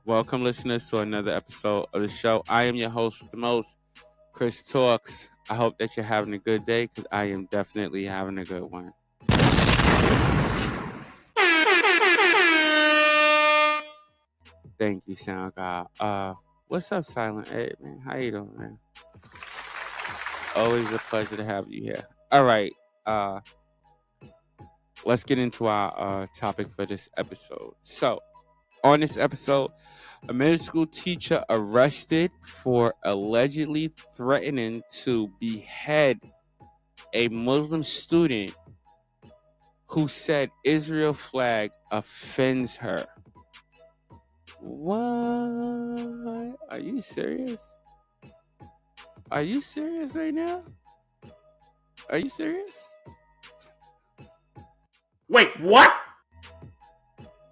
Welcome, listeners, to another episode of the show. I am your host with the most, Chris Talks. I hope that you're having a good day because I am definitely having a good one. Thank you, Sound God. What's up, Silent Ed, man? How you doing, man? It's always a pleasure to have you here. All right, uh, let's get into our topic for this episode. So, on this episode, a middle school teacher arrested for allegedly threatening to behead a Muslim student who said Israel flag offends her. What? Are you serious? Are you serious right now? Are you serious? Wait, what?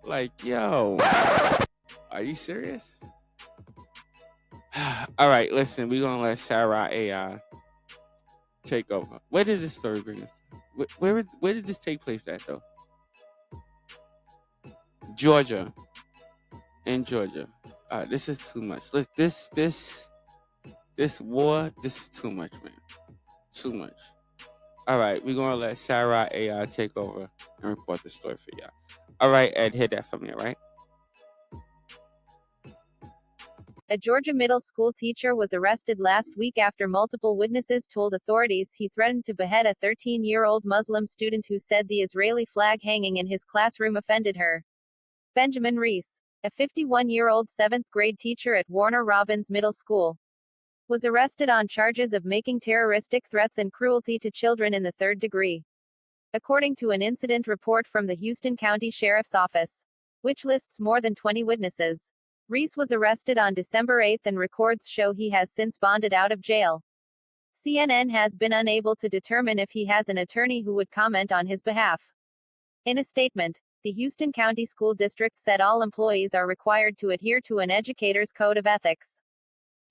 Like, yo, are you serious? All right, listen, we're gonna let Sarah AI take over. Where did this story bring us? Where did this take place at though? Georgia. In Georgia. This is too much. This war. This is too much, man. Too much. All right, we're gonna let Sarah AI take over and report the story for y'all. All right, Ed, hit that for me, all right? A Georgia middle school teacher was arrested last week after multiple witnesses told authorities he threatened to behead a 13-year-old Muslim student who said the Israeli flag hanging in his classroom offended her. Benjamin Reese, a 51-year-old 7th grade teacher at Warner Robins Middle School, was arrested on charges of making terroristic threats and cruelty to children in the third degree, according to an incident report from the Houston County Sheriff's Office, which lists more than 20 witnesses. Reese was arrested on December 8 and records show he has since bonded out of jail. CNN has been unable to determine if he has an attorney who would comment on his behalf. In a statement, the Houston County School District said all employees are required to adhere to an educator's code of ethics,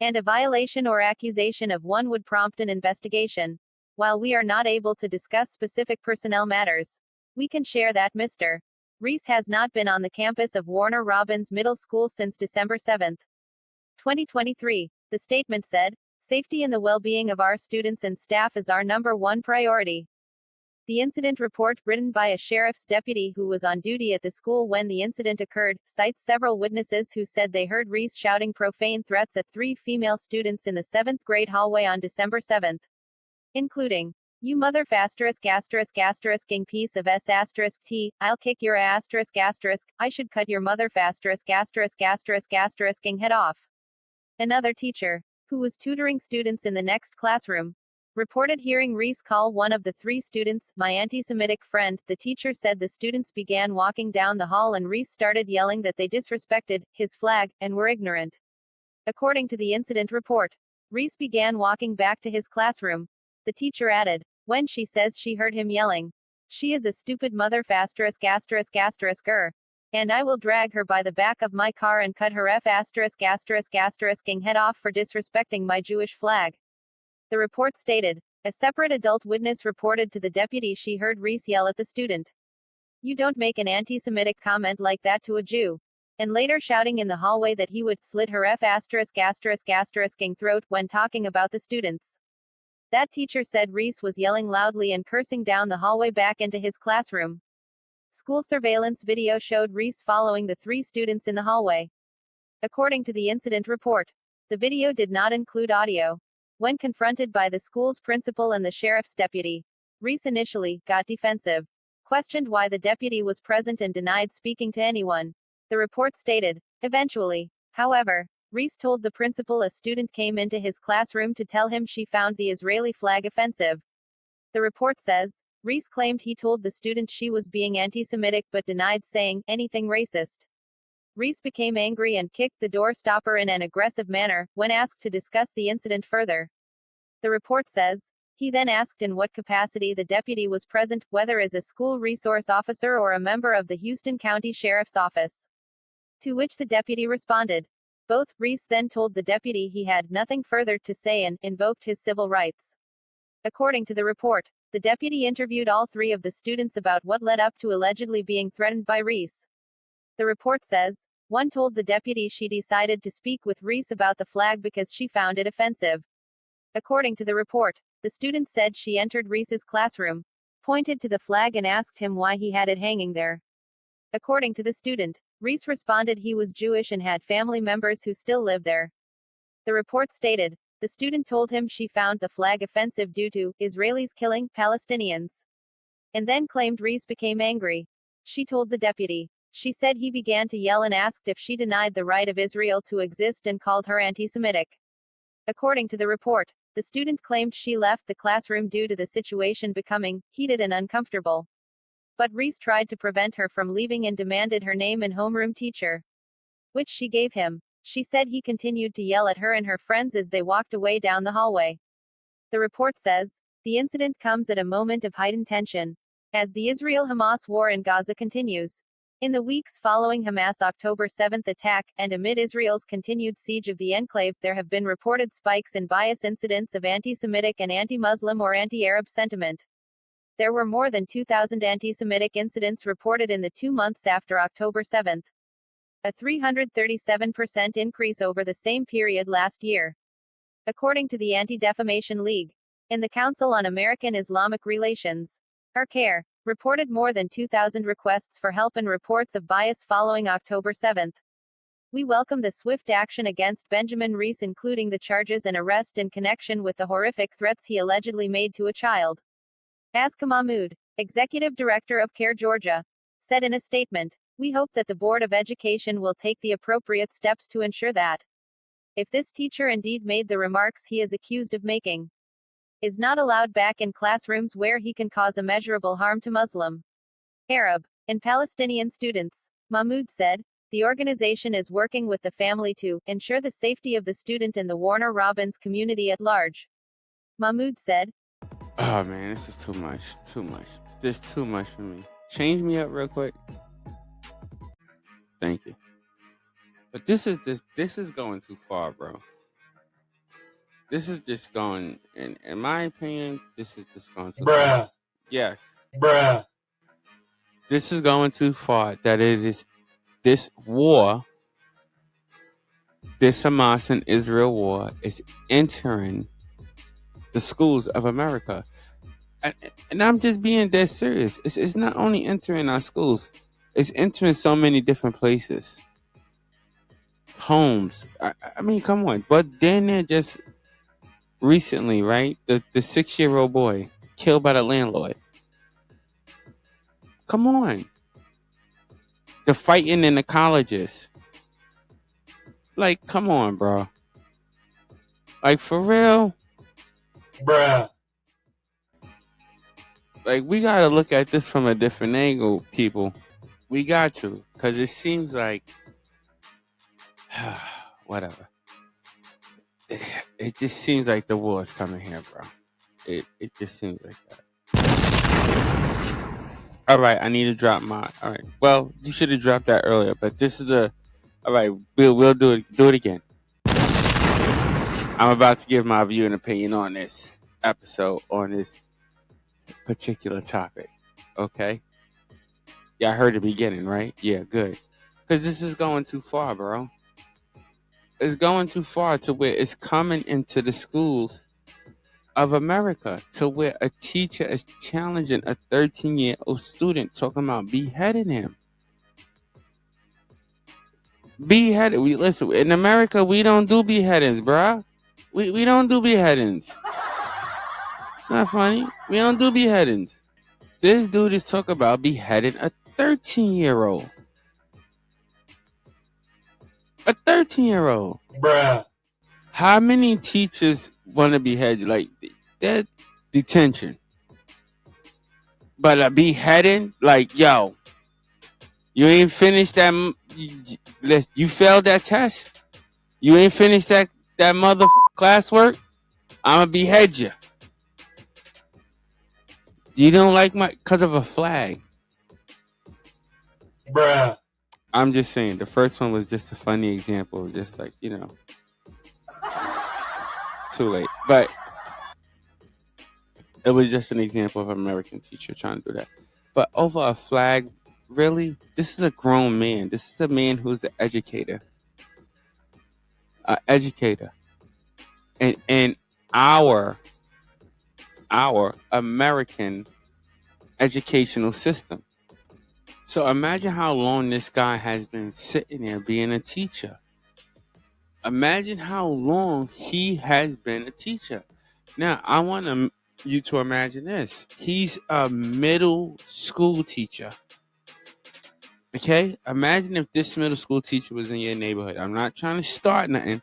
and a violation or accusation of one would prompt an investigation. While we are not able to discuss specific personnel matters, we can share that Mr. Reese has not been on the campus of Warner Robins Middle School since December 7, 2023. The statement said, "Safety and the well-being of our students and staff is our number one priority." The incident report, written by a sheriff's deputy who was on duty at the school when the incident occurred, cites several witnesses who said they heard Reese shouting profane threats at 3 female students in the 7th grade hallway on December 7, including, "You mother *******ing piece of s***t, I'll kick your *****, I should cut your mother *******ing head off." Another teacher, who was tutoring students in the next classroom, reported hearing Reese call one of the 3 students, "my anti-Semitic friend." The teacher said the students began walking down the hall and Reese started yelling that they disrespected his flag and were ignorant. According to the incident report, Reese began walking back to his classroom. The teacher added, when she says she heard him yelling, "She is a stupid mother *******er, and I will drag her by the back of my car and cut her ******ing head off for disrespecting my Jewish flag." The report stated, a separate adult witness reported to the deputy she heard Reese yell at the student, "You don't make an anti-Semitic comment like that to a Jew," and later shouting in the hallway that he would slit her ******ing throat when talking about the students. That teacher said Reese was yelling loudly and cursing down the hallway back into his classroom. School surveillance video showed Reese following the 3 students in the hallway. According to the incident report, the video did not include audio. When confronted by the school's principal and the sheriff's deputy, Reese initially got defensive, questioned why the deputy was present and denied speaking to anyone. The report stated, eventually, however, Reese told the principal a student came into his classroom to tell him she found the Israeli flag offensive. The report says, Reese claimed he told the student she was being anti-Semitic but denied saying anything racist. Reese became angry and kicked the door stopper in an aggressive manner when asked to discuss the incident further. The report says, he then asked in what capacity the deputy was present, whether as a school resource officer or a member of the Houston County Sheriff's Office. To which the deputy responded, both. Reese then told the deputy he had nothing further to say and invoked his civil rights. According to the report, the deputy interviewed all 3 of the students about what led up to allegedly being threatened by Reese. The report says, One told the deputy she decided to speak with Reese about the flag because she found it offensive. According to the report, the student said she entered Reese's classroom, pointed to the flag and asked him why he had it hanging there. According to the student, Reese responded he was Jewish and had family members who still live there. The report stated, the student told him she found the flag offensive due to Israelis killing Palestinians, and then claimed Reese became angry. She told the deputy. She said he began to yell and asked if she denied the right of Israel to exist and called her anti-Semitic. According to the report, the student claimed she left the classroom due to the situation becoming heated and uncomfortable. But Reese tried to prevent her from leaving and demanded her name and homeroom teacher, which she gave him. She said he continued to yell at her and her friends as they walked away down the hallway. The report says, the incident comes at a moment of heightened tension, as the Israel-Hamas war in Gaza continues. In the weeks following Hamas' October 7 attack, and amid Israel's continued siege of the enclave, there have been reported spikes in bias incidents of anti-Semitic and anti-Muslim or anti-Arab sentiment. There were more than 2,000 anti-Semitic incidents reported in the 2 months after October 7, a 337% increase over the same period last year. According to the Anti-Defamation League and the Council on American Islamic Relations, CAIR, reported more than 2,000 requests for help and reports of bias following October 7. We welcome the swift action against Benjamin Reese, including the charges and arrest in connection with the horrific threats he allegedly made to a child. Aska Mahmood, executive director of CAIR Georgia, said in a statement, we hope that the Board of Education will take the appropriate steps to ensure that, if this teacher indeed made the remarks he is accused of making, is not allowed back in classrooms where he can cause immeasurable harm to Muslim, Arab, and Palestinian students. Mahmood said, the organization is working with the family to ensure the safety of the student and the Warner Robins community at large. Mahmood said, Oh man, this is too much. Too much. This is too much for me. Change me up real quick. Thank you. But this is going too far, bro. This is just going in my opinion, this is just going too far. Yes. This is going too far that it is this war, this Hamas and Israel war is entering the schools of America. And I'm just being dead serious. It's not only entering our schools, it's entering so many different places. Homes. I mean, come on. But then they're just recently, right? The 6-year-old boy killed by the landlord. Come on. The fighting in the colleges. Like, come on, bro. Like, for real? Like, we got to look at this from a different angle, people. We got to. Because it seems like, whatever. It just seems like the war is coming here, bro. It just seems like that. All right, I need to drop my. All right, well, you should have dropped that earlier, but this is the. All right, we'll do it again. I'm about to give my view and opinion on this episode on this particular topic. Okay, yeah, I heard the beginning, right? Yeah, good. Because this is going too far, bro. It's going too far to where it's coming into the schools of America to where a teacher is challenging a 13-year-old student talking about beheading him. Beheaded. We listen in America. We don't do beheadings, bruh. We don't do beheadings. It's not funny. We don't do beheadings. This dude is talking about beheading a 13-year-old. A 13-year-old. How many teachers want to behead you? Like that detention. But a beheading, like yo, you ain't finished that. You failed that test. You ain't finished that mother classwork. I'ma behead you. You don't like my because of a flag. I'm just saying. The first one was just a funny example, just like too late. But it was just an example of an American teacher trying to do that. But over a flag, Really? This is a grown man. This is a man who's an educator. An educator. And our our American educational system. So imagine how long this guy has been sitting there being a teacher. Imagine how long he has been a teacher. Now, I want you to imagine this. He's a middle school teacher. Okay? Imagine if this middle school teacher was in your neighborhood. I'm not trying to start nothing.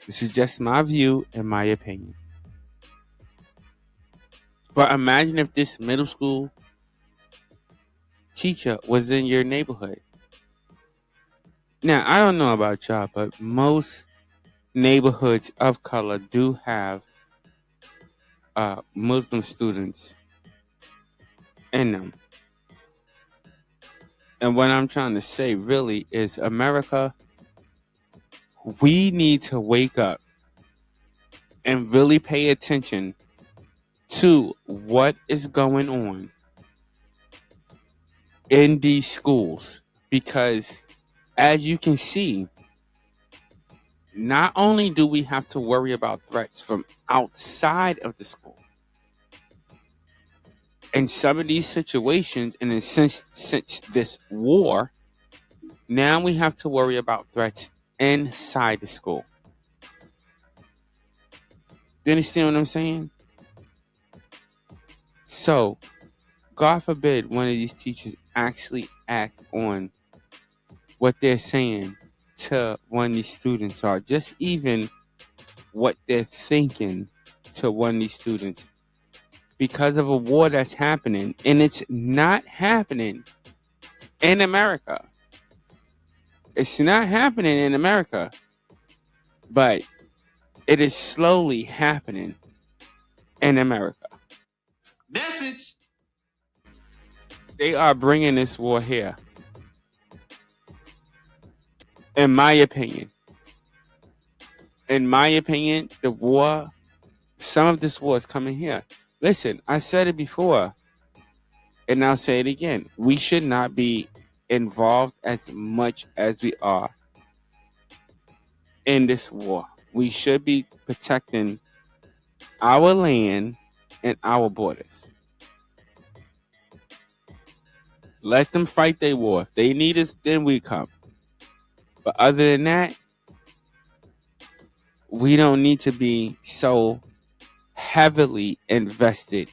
This is just my view and my opinion. But imagine if this middle school teacher was in your neighborhood. Now, I don't know about y'all, but most neighborhoods of color do have Muslim students in them. And what I'm trying to say really is America, we need to wake up and really pay attention to what is going on in these schools. Because as you can see, not only do we have to worry about threats from outside of the school, in some of these situations, and then since this war, now we have to worry about threats inside the school. You understand what I'm saying? So, God forbid one of these teachers actually act on what they're saying to one of these students, or just even what they're thinking to one of these students, because of a war that's happening, and it's not happening in America. It's not happening in America, but it is slowly happening in America. Message. They are bringing this war here, in my opinion. In my opinion, the war, some of this war is coming here. Listen, I said it before, and I'll say it again. We should not be involved as much as we are in this war. We should be protecting our land and our borders. Let them fight their war. If they need us, then we come. But other than that, we don't need to be so heavily invested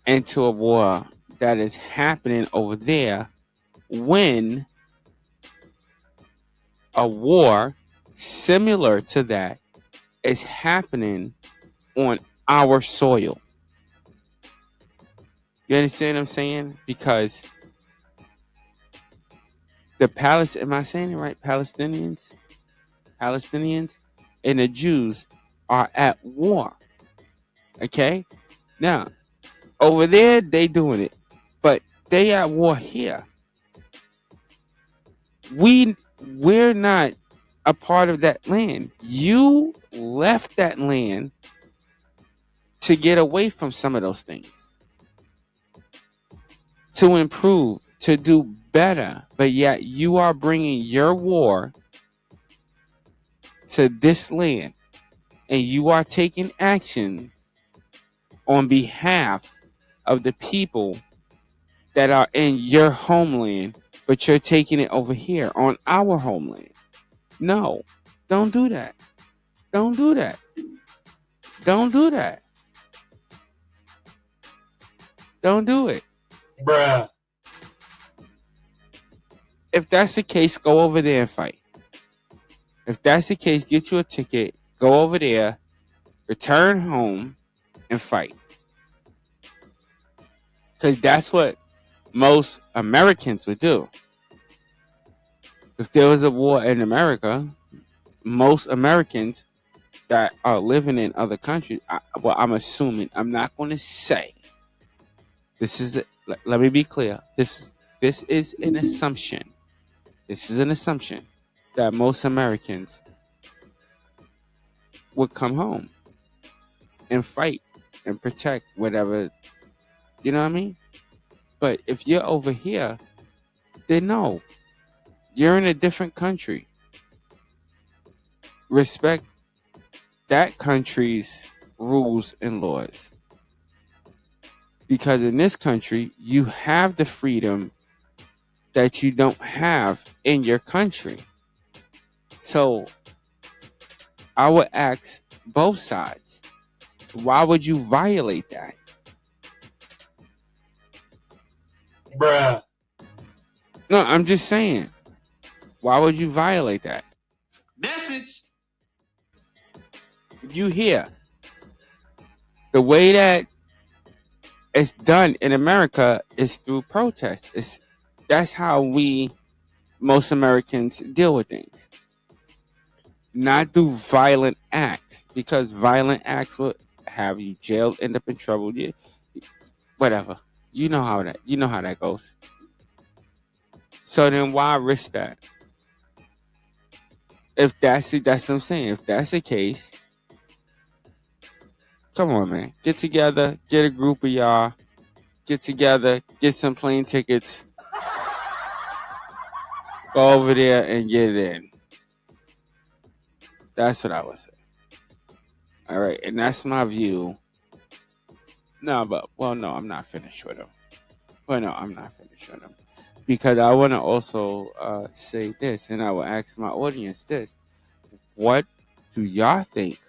into a war that is happening over there, when a war similar to that is happening on our soil. You understand what I'm saying? Because am I saying it right? Palestinians and the Jews are at war. Okay? Now, over there, they doing it. But they at war here. We're not a part of that land. You left that land to get away from some of those things, to improve, to do better. But yet you are bringing your war to this land, and you are taking action on behalf of the people that are in your homeland, but you're taking it over here on our homeland. No, don't do that. Don't do that. Don't do that. Don't do it. Bruh. If that's the case, go over there and fight. If that's the case, get you a ticket, go over there, return home, and fight. Because that's what most Americans would do. If there was a war in America, most Americans that are living in other countries, well, I'm assuming, I'm not going to say, this is, let me be clear, this is an assumption. This is an assumption that most Americans would come home and fight and protect whatever, you know what I mean? But if you're over here, then no, you're in a different country. Respect that country's rules and laws. Because in this country, you have the freedom that you don't have in your country. So I would ask both sides, why would you violate that? Bruh. No, I'm just saying, why would you violate that? Message. You hear the way that it's done in America is through protest. That's how most Americans deal with things. Not through violent acts, because violent acts will have you jailed, end up in trouble. Whatever. You know how that goes. So then why risk that? If that's what I'm saying. If that's the case, come on, man. Get together, get a group of y'all, get together, get some plane tickets, go over there and get it in. That's what I would say. All right, and that's my view. No, I'm not finished with him. Well, no, I'm not finished with him because I want to also say this, and I will ask my audience this: what do y'all think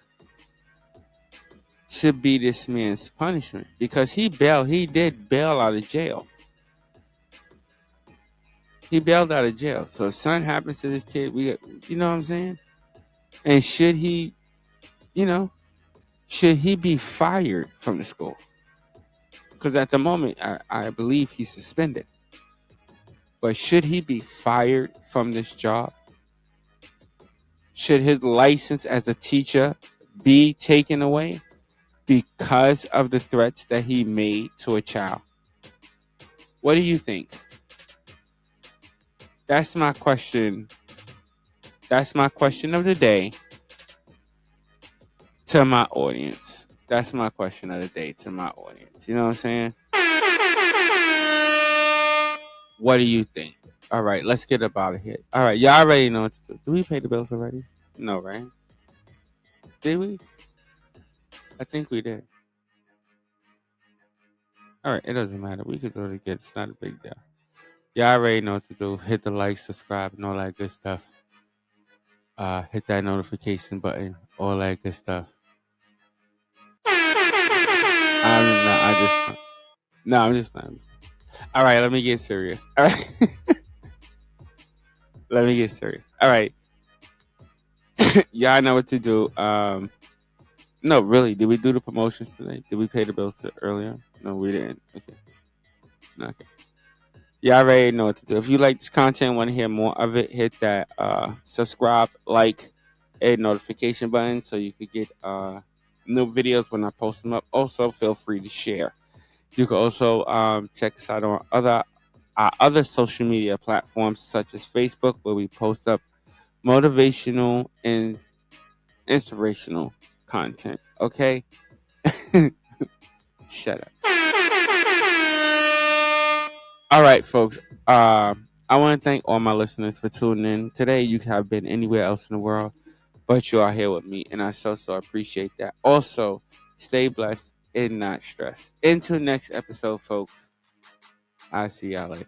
should be this man's punishment? Because he did bail out of jail. He bailed out of jail. So if something happens to this kid, you know what I'm saying? And should he, should he be fired from the school? Because at the moment, I believe he's suspended. But should he be fired from this job? Should his license as a teacher be taken away because of the threats that he made to a child? What do you think? That's my question. That's my question of the day to my audience. That's my question of the day to my audience. You know what I'm saying? What do you think? All right, let's get up out of here. All right, y'all already know what to do. Do we pay the bills already? No, right? Did we? I think we did. All right, it doesn't matter. We can do it again. It's not a big deal. Y'all already know what to do. Hit the like, subscribe, and all that good stuff. Hit that notification button, all that good stuff. I'm just playing. All right, let me get serious. All right, let me get serious. All right, y'all know what to do. No, really, did we do the promotions today? Did we pay the bills earlier? No, we didn't. Okay, okay. Y'all already know what to do. If you like this content, want to hear more of it, hit that subscribe, like, and notification button so you could get new videos when I post them up. Also, feel free to share. You can also check us out on other social media platforms such as Facebook, where we post up motivational and inspirational content. Okay, shut up. All right, folks. I want to thank all my listeners for tuning in. Today, you have been anywhere else in the world, but you are here with me, and I so appreciate that. Also, stay blessed and not stressed. Until next episode, folks. I'll see y'all later.